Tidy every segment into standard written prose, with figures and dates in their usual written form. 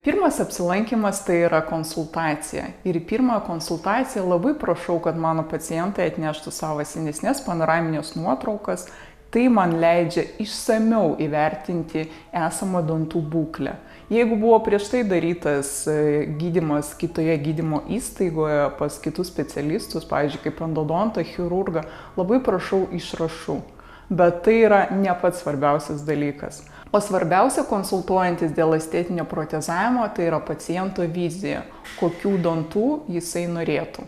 Pirmas apsilankimas tai yra konsultacija. Ir į pirmąją konsultaciją labai prašau, kad mano pacientai atneštų savo senesnės panoraminės nuotraukas. Tai man leidžia išsamiau įvertinti esamą dantų būklę. Jeigu buvo prieš tai darytas gydymas kitoje gydymo įstaigoje pas kitus specialistus, pavyzdžiui, kaip endodontą, chirurgą, labai prašau išrašų. Bet tai yra ne pats svarbiausias dalykas. O svarbiausia, konsultuojantis dėl estetinio protezavimo, tai yra paciento vizija, kokių dantų jisai norėtų.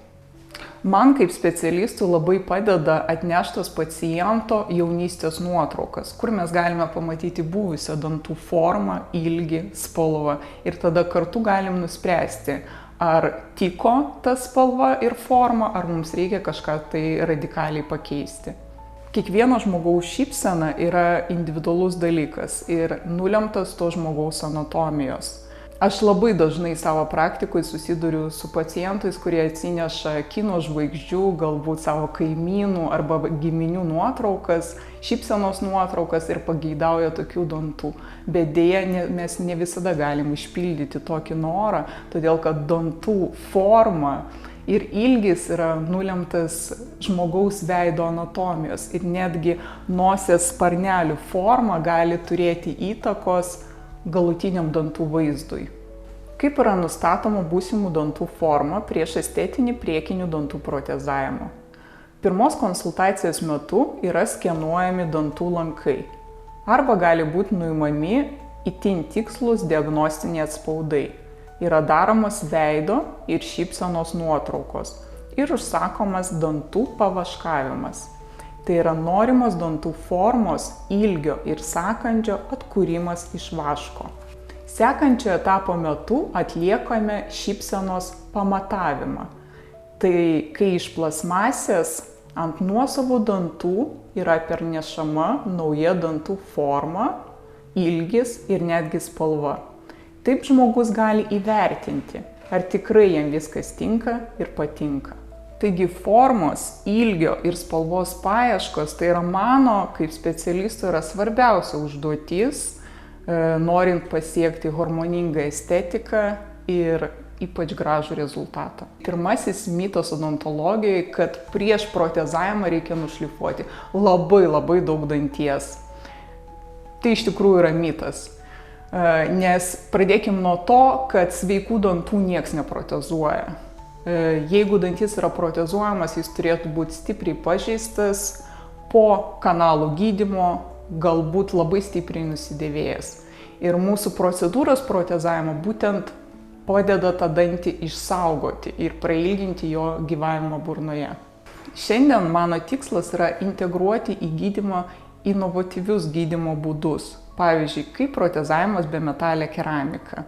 Man kaip specialistui labai padeda atneštos paciento jaunystės nuotraukas, kur mes galime pamatyti buvusią dantų formą, ilgį, spalvą ir tada kartu galim nuspręsti, ar tiko ta spalva ir forma, ar mums reikia kažką tai radikaliai pakeisti. Kiekvieno žmogaus šypsena yra individualus dalykas ir nulemtas to žmogaus anatomijos. Aš labai dažnai savo praktikoje susiduriu su pacientais, kurie atsineša kino žvaigždžių, galbūt savo kaimynų arba giminių nuotraukas, šypsenos nuotraukas ir pageidauja tokių dantų. Bet deja, mes ne visada galim išpildyti tokį norą, todėl kad dantų forma ir ilgis yra nulemtas žmogaus veido anatomijos ir netgi nosies sparnelių forma gali turėti įtakos galutiniam dantų vaizdui. Kaip yra nustatoma būsimų dantų forma prieš estetinį priekinių dantų protezavimą? Pirmos konsultacijos metu yra skenuojami dantų lankai arba gali būti nuimami itin tikslūs diagnostiniai atspaudai. Yra daromas veido ir šypsenos nuotraukos ir užsakomas dantų pavaškavimas. Tai yra norimos dantų formos, ilgio ir sąkandžio atkūrimas iš vaško. Sekančio etapo metu atliekame šypsenos pamatavimą. Tai kai iš plasmasės ant nuosavų dantų yra pernešama nauja dantų forma, ilgis ir netgi spalva. Taip žmogus gali įvertinti, ar tikrai jam viskas tinka ir patinka. Taigi formos, ilgio ir spalvos paieškos tai yra mano kaip specialisto yra svarbiausia užduotis, norint pasiekti harmoningą estetiką ir ypač gražų rezultatą. Pirmasis mitas odontologijoje, kad prieš protezavimą reikia nušlifuoti labai daug danties. Tai iš tikrųjų yra mitas. Nes pradėkim nuo to, kad sveikų dantų nieks neprotezuoja. Jeigu dantis yra protezuojamas, jis turėtų būti stipriai pažeistas, po kanalų gydymo, galbūt labai stipriai nusidėvėjęs. Ir mūsų procedūros protezavimo būtent padeda tą dantį išsaugoti ir prailginti jo gyvavimą burnoje. Šiandien mano tikslas yra integruoti į gydymą inovatyvius gydymo būdus. Pavyzdžiui, kaip protezavimas be metalė keramika.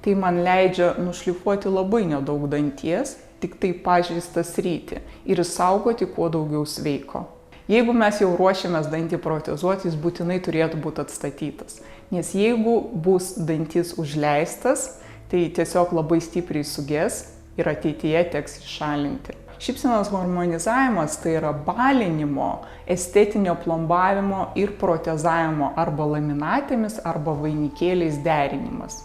Tai man leidžia nušlifuoti labai nedaug danties, tik tai pažeistą sritį ir išsaugoti kuo daugiau sveiko. Jeigu mes jau ruošiamės dantį protezuoti, jis būtinai turėtų būti atstatytas. Nes jeigu bus dantis užleistas, tai tiesiog labai stipriai suges ir ateityje teks iššalinti. Šypsenos harmonizavimas tai yra balinimo, estetinio plombavimo ir protezavimo arba laminatėmis arba vainikėliais derinimas.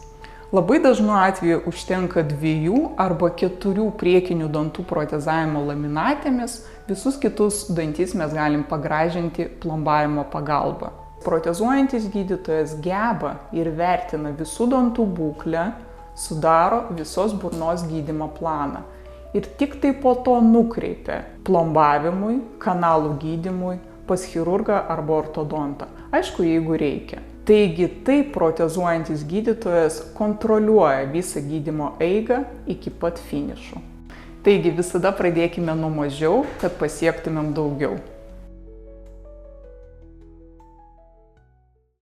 Labai dažnu atveju užtenka 2 arba 4 priekinių dantų protezavimo laminatėmis, visus kitus dantis mes galim pagražinti plombavimo pagalba. Protezuojantis gydytojas geba ir vertina visų dantų būklę, sudaro visos burnos gydymo planą. Ir tik tai po to nukreipia plombavimui, kanalų gydymui pas chirurgą arba ortodontą. Aišku, jeigu reikia. Taigi taip protezuojantis gydytojas kontroliuoja visą gydymo eigą iki pat finišo. Taigi visada pradėkime nuo mažiau, kad pasiektumėm daugiau.